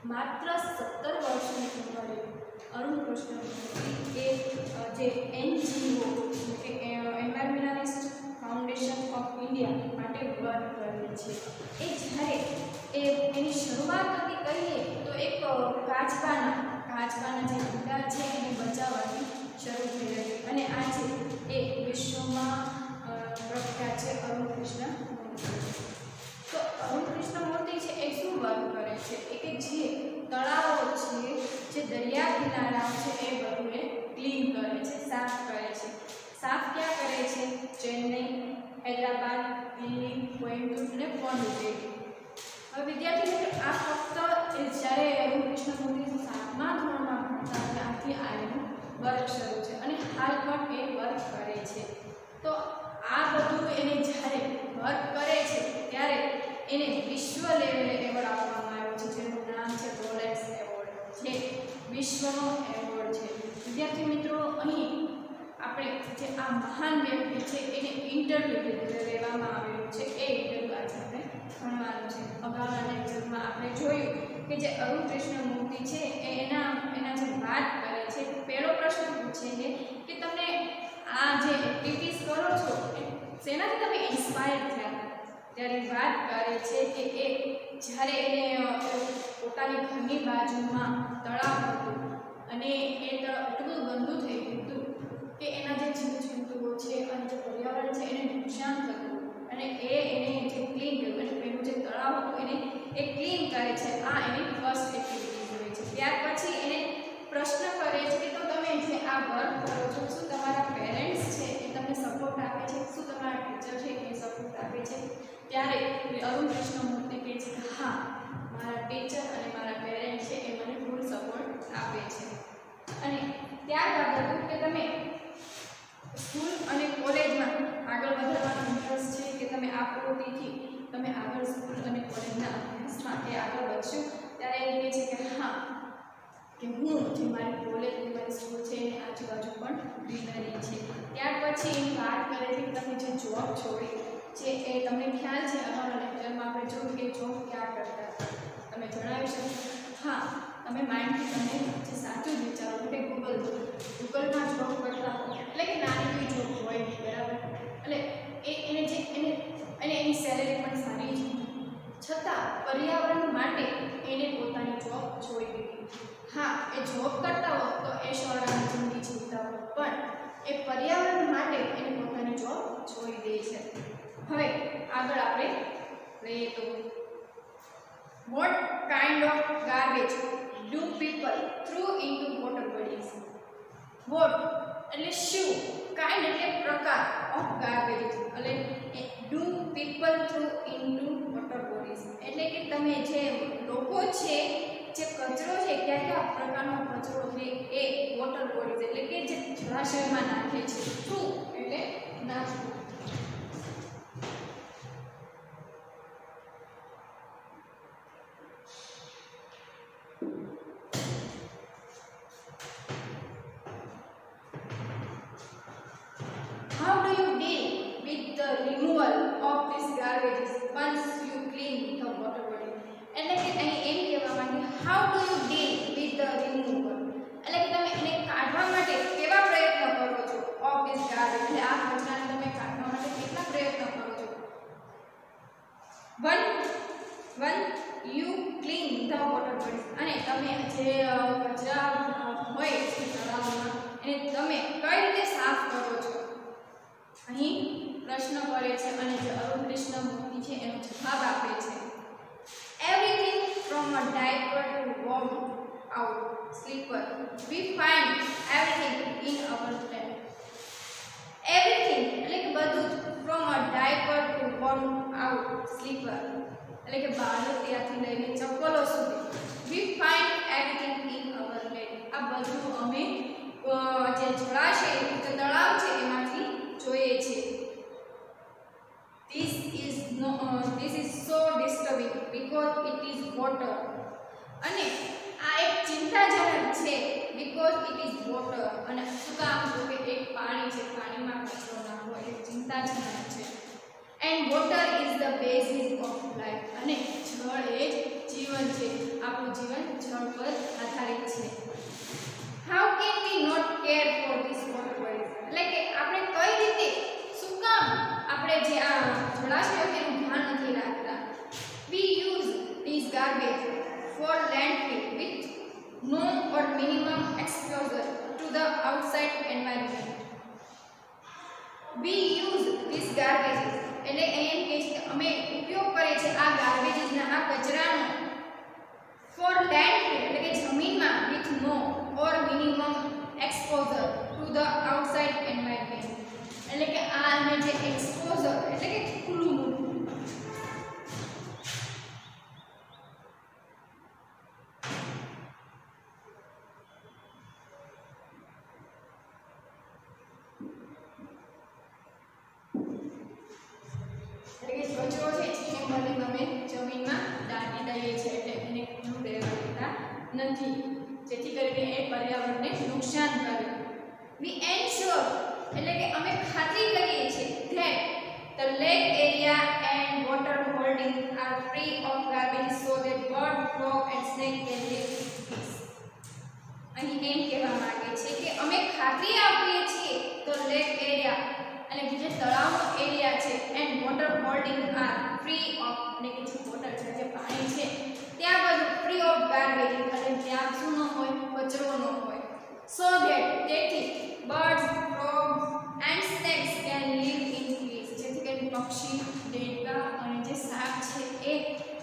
માત્ર 17 વર્ષની ઉંમરે અરુણ કૃષ્ણમૂર્તિ જે NGO એટલે કે એન્વાયરમેન્ટાલિસ્ટ ફાઉન્ડેશન ઓફ ઇન્ડિયા માટે વર્ક કરે છે. એ જ્યારે એની શરૂઆત હતી કહીએ તો એક કાચબાના જે ઈંડા છે એને બચાવવાની શરૂ થઈ હતી અને આજે એ વિશ્વમાં પ્રખ્યાત છે અરુણ કૃષ્ણમૂર્તિ. તો અરુણ કૃષ્ણમૂર્તિ છે એ શું વર્ક કરે છે કે જે તળાવો છે, જે દરિયા કિનારાઓ છે એ બધું ક્લીન કરે છે, સાફ કરે છે. સાફ ક્યાં કરે છે? ચેન્નઈ, હૈદરાબાદ, દિલ્હી, કોઈમ્બતુર અને પોંડિચેરી. હવે વિદ્યાર્થી મિત્રો, આ ફક્ત જ્યારે અરુણ કૃષ્ણમૂર્તિ 7મા ધોરણમાં ભણતા ત્યારથી આનું વર્ક શરૂ છે અને હાલ પણ એ વર્ક કરે છે. તો આ બધું એને જ્યારે વર્ક કરે છે ત્યારે એને વિશ્વ લેવલે એવોર્ડ આપવામાં આવ્યો છે, જેનું નામ છે રોલેક્સ એવોર્ડ, જે વિશ્વનો એવોર્ડ છે. વિદ્યાર્થી મિત્રો, અહીં આપણે જે આ મહાન વ્યક્તિ છે એને ઇન્ટરવ્યૂ લેવામાં આવેલું છે. એ ઇન્ટરવ્યૂ આજે આપણે ભણવાનું છે. અગાઉના લેક્ચરમાં આપણે જોયું કે જે અરુણ કૃષ્ણમૂર્તિ છે એના જે વાત કરે છે, પહેલો પ્રશ્ન પૂછે છે કે તમે આ જે એક્ટિવિટીઝ કરો છો શેનાથી તમે ઇન્સ્પાયર થયા? ત્યારે વાત કરે છે કે એ જ્યારે એને પોતાની ઘરની બાજુમાં તળાવ હતું અને એ તળાવ એટલું ગંદુ થઈ ગયું હતું કે એના જે જીવજંતુઓ છે અને જે પર્યાવરણ છે એને નુકસાન થતું અને એને જે ક્લીન કર્યું અને પેલું જે તળાવ હતું એને એ ક્લીન કરે છે. આ એની ફર્સ્ટ એક્ટિવિટી હોય છે. ત્યાર પછી એને પ્રશ્ન કરે છે કે તો તમે જે આ વર્ક કરો છો શું તમારા પેરેન્ટ્સ છે એ તમને સપોર્ટ આપે છે? શું તમારા ટીચર છે એ સપોર્ટ આપે છે? ત્યારે અરુણ કૃષ્ણમૂર્તિ કહે છે કે હા, મારા ટીચર અને મારા પેરેન્ટ્સ છે એ મને ફૂલ સપોર્ટ આપે છે. અને ત્યારબાદ હતું કે તમે સ્કૂલ અને કોલેજમાં આગળ વધવાનો ઇન્ટરેસ્ટ છે કે તમે આ પ્રવૃત્તિથી તમે આગળ સ્કૂલ અને કોલેજના અભ્યાસ માટે આગળ વધશો? ત્યારે એ કહે છે કે હા, કે હું જે મારી કોલેજ અને મારી સ્કૂલ છે એની આજુબાજુ પણ ગ્રીનરી છે. ત્યાર પછી એની વાત કરે છે કે તમે જે જોબ છોડી જે એ તમને ખ્યાલ છે અમારા લેક્ચરમાં આપણે જોયું કે જોબ ક્યાં કરતા તમે જણાવી શકો? હા, તમે માઇન્ડથી તમે જે સાચું જ વિચારો કે ગૂગલમાં જોબ કરતા એટલે કે નાની જોબ હોય બરાબર, એટલે એની સેલેરી પણ સારી છે, છતાં પર્યાવરણ માટે એને પોતાની જોબ છોડી દીધી. હા, એ જોબ કરતા હોત તો એ શોર્ટની જિંદગી જીવતા હોત, પણ એ પર્યાવરણ માટે એને પોતાની જોબ છોડી દે છે. હવે આગળ આપણે લઈએ તો what kind of garbage do people throw into water bodies? What એટલે શું, kind એટલે પ્રકાર, of garbage એટલે do people throw into water bodies એટલે કે તમે જે લોકો છે જે કચરો છે કયા પ્રકારનો કચરો છે એ વોટર બોડીઝ એટલે કે જે જળાશયમાં નાખે છે. થ્રુ એટલે નાખવું. How do you deal with the removal of this garbage once you clean the water body? એટલે કે અહીં એમ કહેવા માંગે how do you deal with the removal એટલે કે તમે એને કાઢવા માટે કેવા પ્રયત્ન કરો છો of this garbage એટલે આ કચરાને તમે કાઢવા માટે કેટલા પ્રયત્ન કરો છો? One you clean the water body અને તમે જે કચરા હોય છે તળાવમાં એને તમે કઈ રીતે સાફ કરો છો? અહીં પ્રશ્ન કરે છે અને જે અરુણ કૃષ્ણમૂર્તિ છે એનો જવાબ આપે છે everything from a diaper to warm out sleeper we find everything in our plant. everything એટલે કે બધું જ from a diaper to warm out sleeper એટલે કે બાળકિયાથી લઈને ચપ્પલો સુધી we find everything in our plant. આ બધું અમે જે જળાશય કે તળાવ છે એમાંથી જોઈએ છે. This is so disturbing because it is water અને આ એક ચિંતાજનક છે because it is water અને શું કામ તો કે એક પાણી છે, પાણીમાં કચરો નાખવો એ ચિંતાજનક છે. and water is the basis of life અને જળ એ જ જીવન છે, આપણું જીવન જળ પર આધારિત છે. How can we not care for this water bodies, એટલે કે આપણે કઈ રીતે, શું કામ આપણે જે આ જળાશયો તેનું ધ્યાન નથી રાખતા. We use this garbage for landfill with no or minimum exposure to the outside environment. We use this garbage, એટલે એમ કે અમે ઉપયોગ કરે છે આ ગાર્બેજીસ ના, આ કચરાનો for landfill, એટલે કે જમીનમાં with no or minimum exposure to the outside environment, એટલે કે આ અમે જે exposure એટલે કે ખુલ્લું મૂકવું. કચરો છે એને ભલે ગમે જમીનમાં દાટી દઈએ છીએ, એટલે એને ઘણું રહેતા નથી, જેથી કરીને એ પર્યાવરણને નુકસાન કરે. વી એન્શ્યોર, એટલે કે અમે ખાતરી કરીએ છીએ that the lake area and water holding are free of garbage so that bird, frog and snake can live in peace. અહીં એમ કહેવા માંગે છે કે અમે ખાતરી આપીએ છીએ તો લેક એરિયા અને જે તળાવનો એરિયા છે and water holding R free of, એટલે કે જે વોટર છે જે પાણી છે ત્યાં બધું ફ્રી ઓફ ગાર્બેજ, એટલે ત્યાં શું ન હોય, કચરો ન હોય. સો ધેટ, તેથી birds, frogs and snakes can live in peace, જેથી કરીને પક્ષી, દેડકા અને જે સાપ છે એ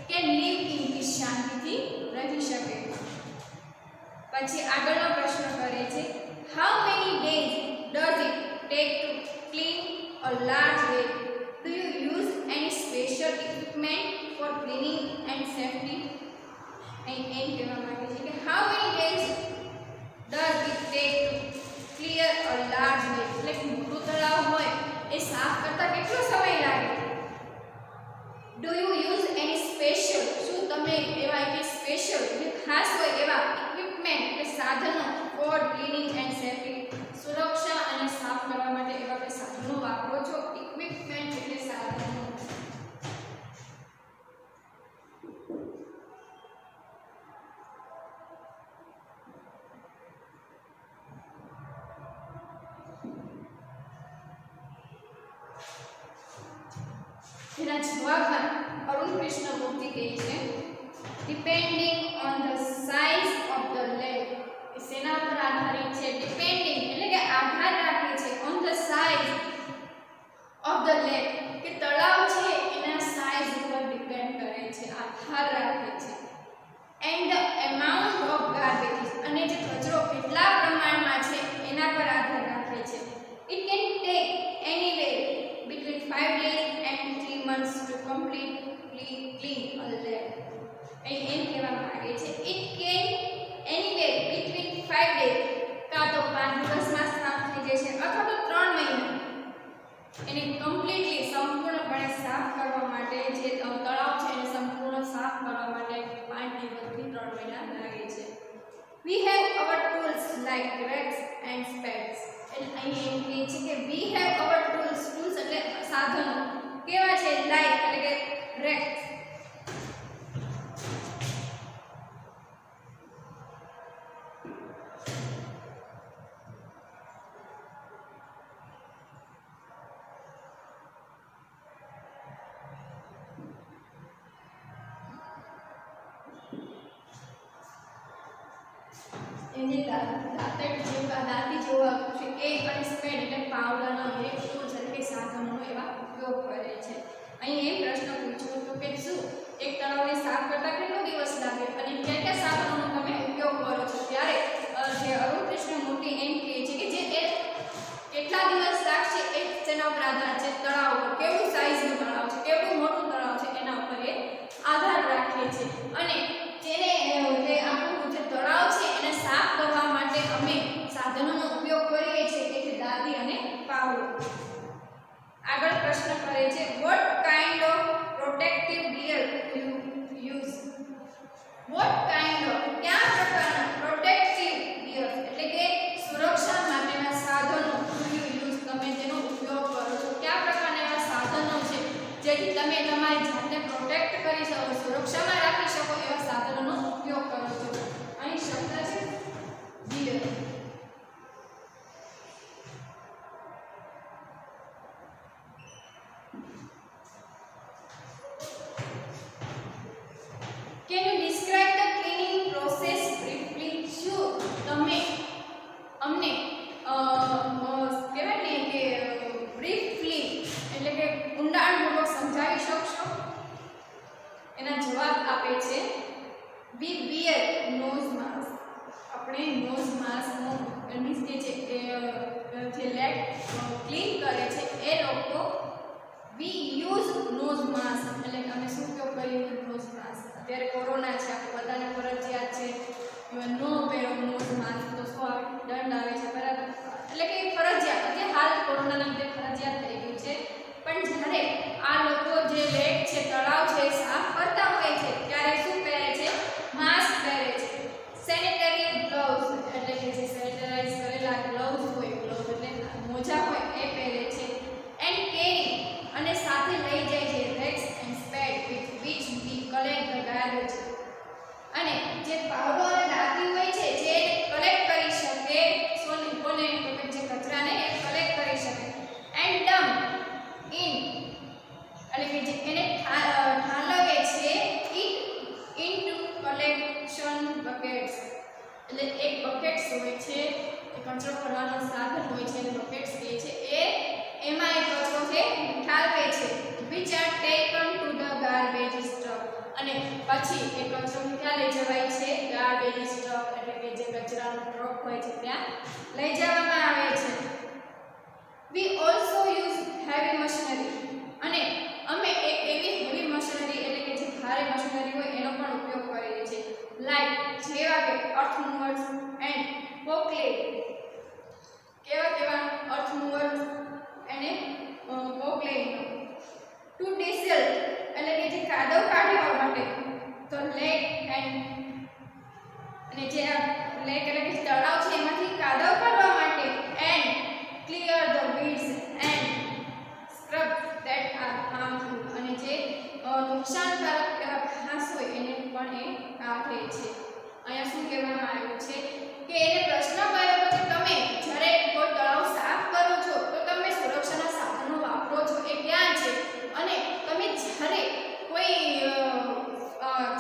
કેન લીવ ઇન પીસ, શાંતિથી રહી શકે. પછી આગળનો પ્રશ્ન કરે છે how many days does it take to clean a large lake? Do you use any special equipment for cleaning and safety? And કહેવા માંગે છે કે how many days does it take to clear a large lake? એટલે કે મોટું તળાવ હોય એ સાફ કરતા કેટલો સમય લાગે? Do you use any special, શું તમે એવા કે સ્પેશિયલ એટલે ખાસ હોય એવા ઇક્વિપમેન્ટ એટલે સાધનો for cleaning and safety, સુરક્ષા અને સાફ કરવા માટે એવા કે સાધનો વાપરો છો? ઇક્વિપમેન્ટ એટલે સાધનો. એના જવાબમાં અરુણ કૃષ્ણમૂર્તિ કહે છે depending on the size of the lake, સેના પર આધારિત છે. ડિપેન્ડિંગ એટલે કે આધાર રાખે છે on the size of the lake, કે તળાવ છે એના સાઇઝ ઉપર ડિપેન્ડ કરે છે, આધાર રાખે છે. And the amount of garbage, અને જે કચરો કેટલા પ્રમાણમાં છે એના પર આધાર રાખે છે. It can take anyway between 5 days and 3 months to completely clean a lake. એમ કહેવા માંગે છે it can anyway between 5 days, કાં તો 5 દિવસમાં સાફ થઈ જશે અથવા તો 3 મહિના એને કમ્પ્લીટલી સંપૂર્ણપણે સાફ કરવા માટે, જે તળાવ છે એને સંપૂર્ણ સાફ કરવા માટે 5 દિવસથી 3 મહિના લાગે છે. We have our tools like rakes and spades. એટલે અહીં એમ કહે છે કે we have our tools, tools એટલે સાધનો કેવા છે, like એટલે કે rakes. એની દાંતી જેવા છે એ અને સ્પેડ એટલે પાવડરનો એ ટૂલ્સ એટલે કે સાધનોનો એવા ઉપયોગ કરે છે. અહીં એ પ્રશ્ન પૂછ્યો હતો કે શું એક તળાવને સાફ કરતા કેટલો દિવસ લાગે અને કયા કયા સાધનોનો તમે ઉપયોગ કરો છો? ત્યારે જે અરુણ કૃષ્ણમૂર્તિ એમ કહે છે કે જે કેટલા દિવસ લાગશે એ તેના ઉપર આધાર છે, તળાવ ઉપર કેવું સાઈઝનું તળાવ છે, કેવું મોટું તળાવ છે એના ઉપર એ આધાર રાખે છે. અને જેને જે આપણું જે તળાવ છે એને સાફ કરવા માટે અમે સાધનોનો ઉપયોગ કરીએ છીએ એટલે દાંતી અને પાવડો. આગળ પ્રશ્ન કરે છે what kind of protective gear do you use? what kind of, કયા પ્રકારના protective gear એટલે કે સુરક્ષા માટેના સાધનો do you use, તમે તેનો ઉપયોગ કરો છો? કયા પ્રકારના એવા સાધનો છે જેથી તમે તમારી જાતને પ્રોટેક્ટ કરી શકો, સુરક્ષામાં રાખી શકો એવા સાધનોનો ઉપયોગ કરો છો. અહીં શબ્દ છે wear. Can you describe the cleaning process briefly? શું તમે અમને કહેવાય ને કે બ્રીફલી એટલે કે ઊંડાણપૂર્વક સમજાવી શકશો? એના જવાબ આપે છે we wear nose mask. આપણે નોઝ માસ્કનો મીન્સ કે જે લેગ ક્લીન કરે છે એ લોકો we use nose mask એટલે કે અમે શું ઉપયોગ કરીએ nose mask. અત્યારે કોરોના છે, આપણે બધાને ફરજિયાત છે નો પહેરો નોઝ માસ્ક તો શું આવે? દંડ આવે છે, બરાબર? એટલે કે ફરજિયાત અત્યારે હાલ કોરોનાના લીધે ફરજિયાત થઈ ગયું છે. પણ જ્યારે આ લોકો જે લેક છે, તળાવ છે, સાફ કરતા હોય છે ત્યારે શું પહેરે છે? માસ્ક પહેરે છે. સેનિટરી ગ્લોવ્સ એટલે કે જે સેનિટાઈઝ કરેલા ગ્લોવ્સ હોય, ગ્લોવ્સ એટલે મોજા હોય એ પહેરે છે. એન્ડ કેરી અને સાથે લઈ જાય છે rakes and spade with which we collect the garbage. અને જે પાવડો અને દાંતી હોય છે જે કલેક્ટ કરી શકે, કોને જે કચરાને કલેક્ટ કરી શકે. એન્ડ ડમ્પ ઇન એટલે કે જે એને ઠાલવે છે ઇનટુ કલેક્શન બકેટ્સ. એટલે એક બકેટ્સ હોય છે, એ કચરો ભરવાનું સાધન હોય છે એને બકેટ્સ કહે છે. એમાં એક કચરો છે ઠાલવે છે which are taken to the garbage truck. અને પછી એ કચરો ક્યાં લઈ જવાય છે? ગાર્બેજ ટ્રક એટલે કે જે કચરાનો ટ્રક હોય છે ત્યાં લઈ જવામાં આવે છે. we also use heavy machinery. અને અમે એક એવી હેવી મશીનરી એટલે કે જે ભારે મશીનરી હોય એનો પણ ઉપયોગ કરીએ છીએ. લાઈક જેવા કે અર્થ મૂવર્સ એન્ડ પોકલેટ. કેવા અર્થ મૂવર્સ અને પોકલેટ. ટુ ડીઝલ એટલે કે જે કાદવ કાઢવા માટે તો લેક એન્ડ અને જે લેક એટલે કે તળાવ છે એમાંથી કાદવ કાઢવા માટે and clear the weeds and scrub that are harmful. અને જે નુકસાનકારક એવા ઘાસ હોય એને પણ એ કાઢે છે. અહીંયા શું કહેવામાં આવ્યું છે કે એને પ્રશ્ન કર્યો કે તમે જ્યારે કોઈ તળાવ સાફ કરો છો તો તમે સુરક્ષાના સાધનો વાપરો છો એ ક્યાં છે? અને તમે જ્યારે કોઈ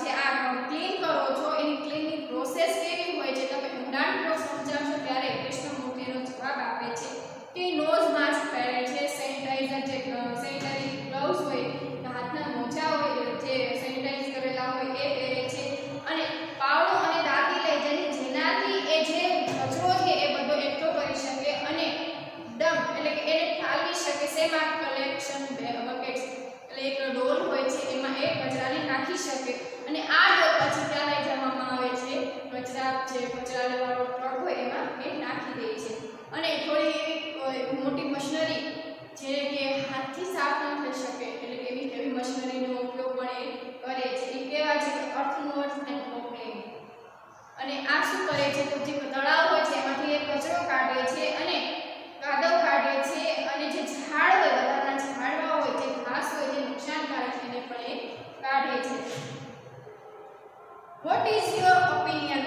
જે આ ક્લીન કરો છો એની ક્લીનિંગ પ્રોસેસ કેવી હોય છે તમે ઊંડાણપૂર્વક સમજાવશો ત્યારે કૃષ્ણમૂર્તિનો જવાબ આપે છે કે નોઝ માસ્ક પહેરે છે, સેનિટાઈઝર જે સેનિટરી ગ્લોવ્સ હોય, હાથના મોજા હોય જે સેનિટાઈઝ કરેલા હોય એ પહેરે છે. અને પાવડો અને દાંતી લઈ જાય જેનાથી એ જે કચરો છે એ બધો એકઠો કરી શકે અને ડમ્પ એટલે કે એને ઠાલવી શકે. શેમાં? કલેક્શન બકેટ્સ એટલે એક ડોલ હોય છે એમાં એ કચરાને નાખી શકે. અને આ ડોલ પછી ત્યાં લઈ જવામાં આવે છે કચરા જે કચરા લેવાનો ટ્રક હોય એમાં એ નાખી દે છે. અને થોડી એવી મોટી મશીનરી જે કે હાથથી સાફ ન થઈ શકે એટલે કે એવી હેવી મશીનરીનો ઉપયોગ પણ એ કરે છે. એ કેવા છે કે અર્થ મૂવર્સ એન્ડ પોકલેટ. અને આ શું કરે છે તો જે તળાવ હોય છે એમાંથી એ કચરો કાઢે છે અને કાદવ કાઢે છે. અને જે ઝાડ હોય, બધાના ઝાડવા હોય, જે ઘાસ હોય જે નુકસાનકારક છે એને પણ એ કાઢે છે. What is your opinion?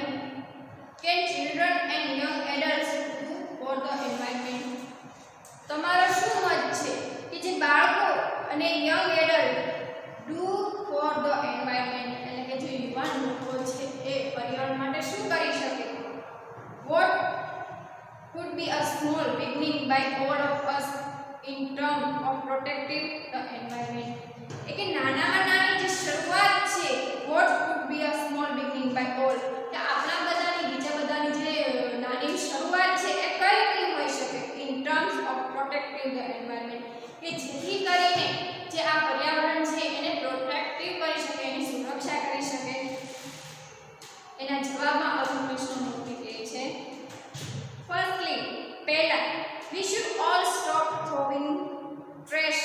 Can children and young adults do for the environment? તમારો શું મત છે કે જે બાળકો અને young adult do for the environment એટલે કે જે યુવાન લોકો છે એ પર્યાવરણ માટે શું કરી શકે? What could be a small beginning by all of us in terms of protecting the environment? કે નાનામાં નાની જે શરૂઆત છે what could be a small beginning by all કે આપણા બધાની બીજા બધાની જે નાની શરૂઆત છે એ કઈ રીતે હોઈ શકે in terms of protecting the environment કે જેથી કરીને જે આ પર્યાવરણ છે એને પ્રોટેક્ટિવ કરી શકે, એની સુરક્ષા કરી શકે. એના જવાબમાં અરુણ કૃષ્ણમૂર્તિ કહે છે firstly પહેલા we should all stop throwing trash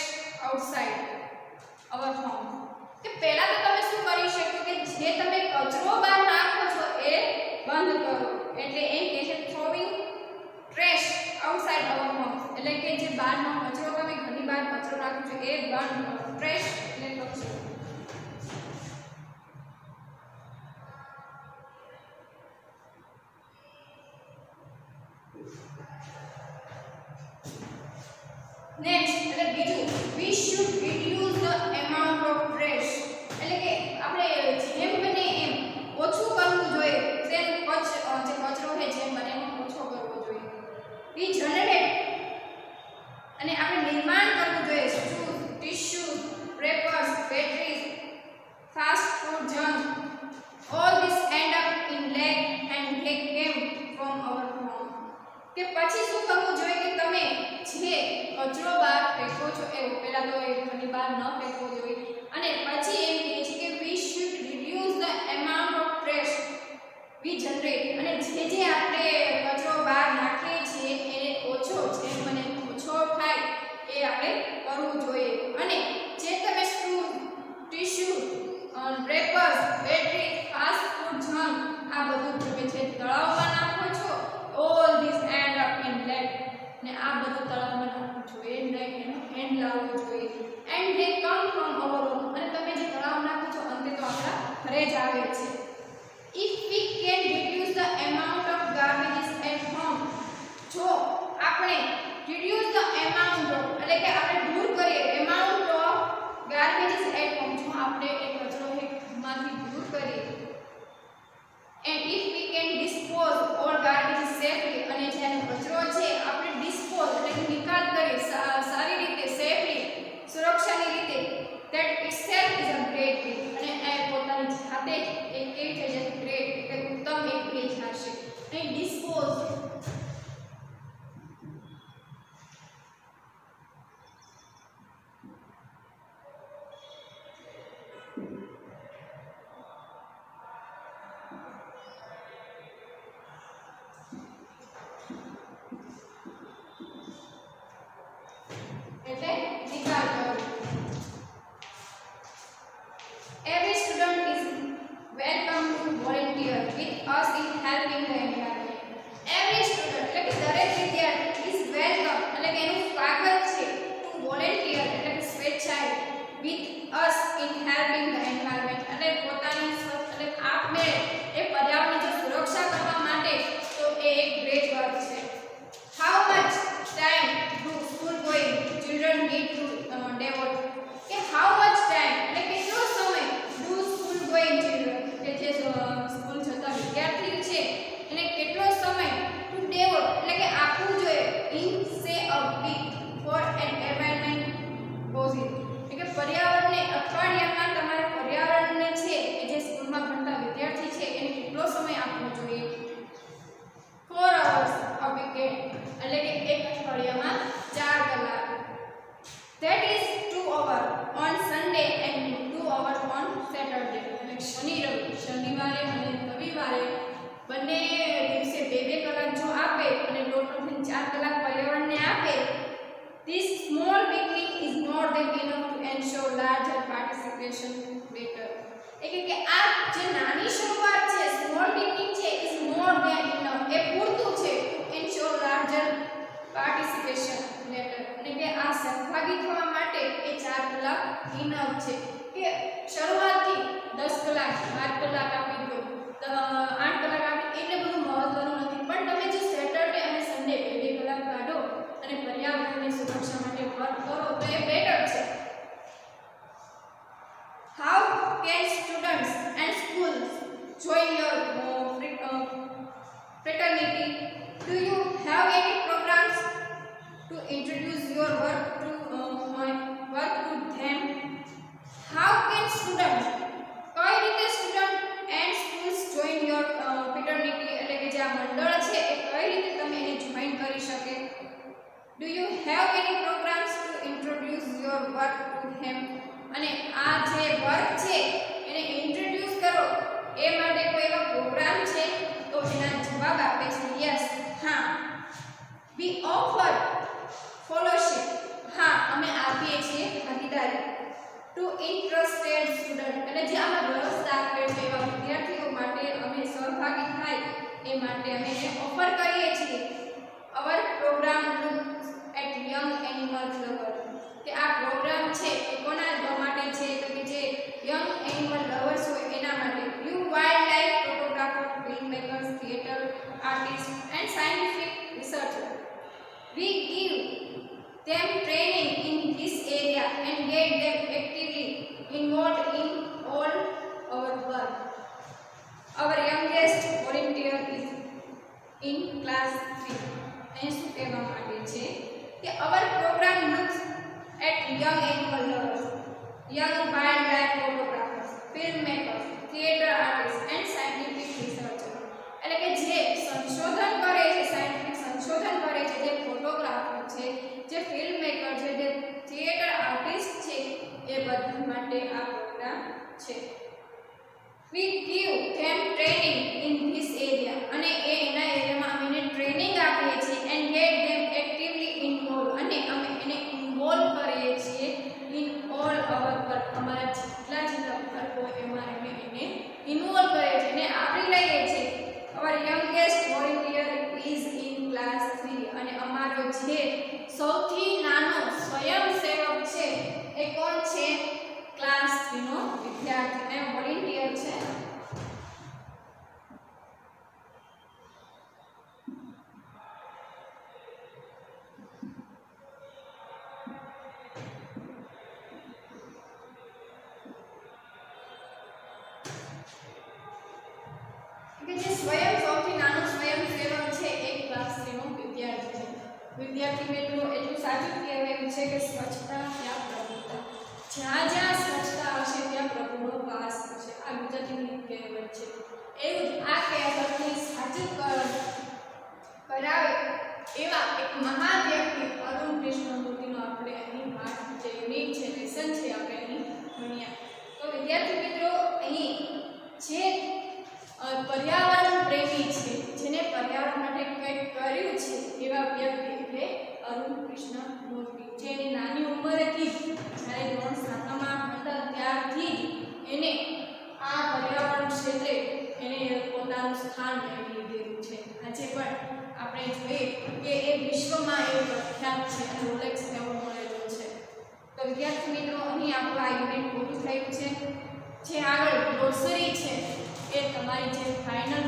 outside our home. કે પહેલા તો તમે શું કરી શકો કે જે તમે કચરો બહાર નાખો છો એ બંધ કરો. એટલે એમ કહે છે throwing trash outside our home એટલે કે જે બહારનો કચરો તમે ઘણી બહાર કચરો નાખો છો એ બંધ કરો. ટ્રેશ એટલે કચરો. નેક્સ્ટ એટલે બીજું, we should reduce the amount of trash. એટલે કે આપણે જેમ બને એમ ઓછું કરવું જોઈએ. જેમ જે કચરો છે જેમ બને એમ ઓછો કરવો જોઈએ. we generate અને આપણે નિર્માણ કરવું જોઈએ. Shoes, tissues, papers, batteries, fast food, junk, all this end up in lake and they came from our home. કે પછી શું કરવું જોઈએ કે તમે જે કચરો બહાર ફેંકો છો એ પહેલા તો એ ઘરની બહાર ન ફેંકવો જોઈએ. અને પછી એમ કહે છે કે we should reduce the amount of trash we generate. અને જે આપણે કચરો બહાર નાખીએ છીએ એને ઓછો જેમ બને ઓછો થાય એ આપણે કરવું જોઈએ. અને જે તમે stool, tissue, papers, battery, fast food, junk આ બધું તમે જે તળાવમાં નાખો છો all this end up in lake ને આ બધું તળાવમાં નાખવું જોઈએ નહીં, એનો એન્ડ લાવવો જોઈએ. and they come from our home. અને તમે જે તળાવ નાખો છો અંતે તો આપણા ઘરે જ આવે છે. if we can reduce the amount of garbage at home, જો આપણે reduce the amount of એટલે કે આપણે દૂર કરીએ amount of garbage at home, જો આપણે એ કચરો ઘરમાંથી દૂર કરીએ. and if we can dispose all garbage safely, અને જેનો કચરો છે આપણે ડિસ્પોઝ એટલે કે નિકાલ કરીએ સારી રીતે, સેફલી સુરક્ષાની રીતે, that itself is a great thing. અને એ પોતાની જાતે જ એક કેવી થઈ જશે ગ્રેટ એટલે ઉત્તમ એક થઈ જશે. અહીં ડિસ્પોઝ એટલે નિકાલ કરવો. Every student is welcome to volunteer with us in helping the environment. Every student એટલે કે દરેક વિદ્યાર્થી is welcome એટલે કે એનું સ્વાગત છે to volunteer એટલે કે સ્વેચ્છાએ with us in helping the environment એટલે પોતાની એટલે આપને એ પર્યાવરણની જો સુરક્ષા કરવા માટે તો એ એક ગ્રેટ વર્ક છે. How much time do school going children need to devote? કે how much time એટલે કેટલો સમય do school going children કે જે સ્કૂલ જતા વિદ્યાર્થી છે એને કેટલો સમય to devote એટલે કે આપવું જોઈએ in say a week for an environment positive એટલે કે પર્યાવરણને અઠવાડિયામાં તમારે પર્યાવરણને છે કે જે સ્કૂલમાં ભણતા વિદ્યાર્થી છે એને કેટલો સમય આપવો જોઈએ. 4 hours a week એટલે કે એક અઠવાડિયામાં 4 કલાક. that is 2 hours on Sunday and 2 hours on Saturday. એટલે શનિવારે અને રવિવારે બંને દિવસે 2 કલાક જો આપે અને ટોટલ 4 કલાક પર્યાવરણને આપે. this small beginning is more than enough to ensure larger participation later. એટલે કે આ જે નાની શરૂઆત છે સ્મોલ બિગનિંગ છે is more than enough એ પૂરતું છે to ensure larger participation later. એટલે કે આ સહભાગી થવા માટે એ 4 કલાક ઇનફ છે. કે શરૂઆતથી 10 કલાક 12 કલાક આપી દો 8 કલાક આપી એટલે બધું મહત્વનું નથી, પણ તમે જો સેટરડે અને સન્ડે 2 કલાક કાઢો અને પર્યાવરણની સુરક્ષા માટે વર્ક કરો તો એ બેટર છે. How can students and schools join your fraternity? Do you have any programs to introduce your work to them? How can students કઈ રીતે student and schools join your fraternity એટલે કે જે આ મંડળ છે એ કઈ રીતે તમે એને જોઈન કરી શકે? Do you have any programs to introduce your work to them? અને આ જે વર્ક છે એને ઇન્ટ્રોડ્યુસ કરો એ માટે કોઈ એવો પ્રોગ્રામ છે? તો એના જવાબ આપે છે યસ, હા. we offer fellowship, હા અમે આપીએ છીએ ભાગીદારી. to interested student એટલે જે આમાં રસ દાખવે છે એવા વિદ્યાર્થીઓ માટે અમે સહભાગી થાય એ માટે અમે એને ઓફર કરીએ છીએ. our program looks at young animals lover કે આ પ્રોગ્રામ છે એ કોના માટે છે તો કે જે યંગ એનિમલ લવર્સ હોય એના માટે. You wild life photographer, film makers, theatre artist and scientific researcher. We give them training in this area and get them actively involved in all our work. Our youngest volunteer is in class 3. અહીં શું કહેવા માંગે છે કે our program looks at young animal lovers, young wildlife photographers, filmmakers, theatre artists and scientific researchers. એટલે કે જે સંશોધન કરે છે, સાયન્ટિફિક સંશોધન કરે છે, જે ફોટોગ્રાફર છે, જે ફિલ્મ મેકર છે, જે થિયેટર આર્ટિસ્ટ છે, એ બધા માટે આ પ્રોગ્રામ છે. We give them training in this area અને એના એરિયામાં અમે એને ટ્રેનિંગ આપીએ છીએ and get them actively involved અને અમે એને ઇન્વોલ્વ કરીએ છીએ in all our work. અમારા જેટલા વર્ક હોય એમાં અમે એને ઇન્વોલ્વ કરીએ છીએ અને આવરી લઈએ છીએ. Our youngest volunteer is in class 3 અને અમારો જે સૌથી નાનો સ્વયંસેવક છે એ કોણ છે? ક્લાસ 3 નો વિદ્યાર્થી અને વોલન્ટિયર છે. કે જે સૌથી નાનો સ્વયંસેવક છે એ ક્લાસ 3 નો વિદ્યાર્થી છે. વિદ્યાર્થી મિત્રો એટલું સાચું કહેવાયું છે કે સ્વચ્છતા ત્યાં પ્રભુતા. જ્યાં જ્યાં સ્વચ્છતા હશે ત્યાં પ્રભુનો વાસ હશે. આ ગુજરાતીની કહેવત છે. એવું આ કહેવતને સાચું કરાવે એવા એક મહાન વ્યક્તિ અરુણ કૃષ્ણમૂર્તિનો આપણે અહીં પાઠ જે યુનિટ છે, લેસન છે, આપણે અહીં ભણ્યા. તો વિદ્યાર્થી મિત્રો અહીં જે પર્યાવરણ પ્રેમી છે, જેને પર્યાવરણ માટે કંઈક કર્યું છે એવા વ્યક્તિ એટલે અરુણ કૃષ્ણમૂર્તિ. જેની નાની ઉંમરેથી જ્યારે ધોરણ 7માં હતા ત્યારથી એને આ પર્યાવરણ ક્ષેત્રે એને પોતાનું સ્થાન મેળવી લીધેલું છે. આજે પણ આપણે જોઈએ કે એ વિશ્વમાં એ પ્રખ્યાત છે અને રોલેક્સ એવોર્ડ મળેલો છે. તો વિદ્યાર્થી મિત્રો અહીં આપણું આ યુનિટ પૂરું થયું છે. જે આગળ ગ્લોસરી છે એ તમારી જે ફાઇનલ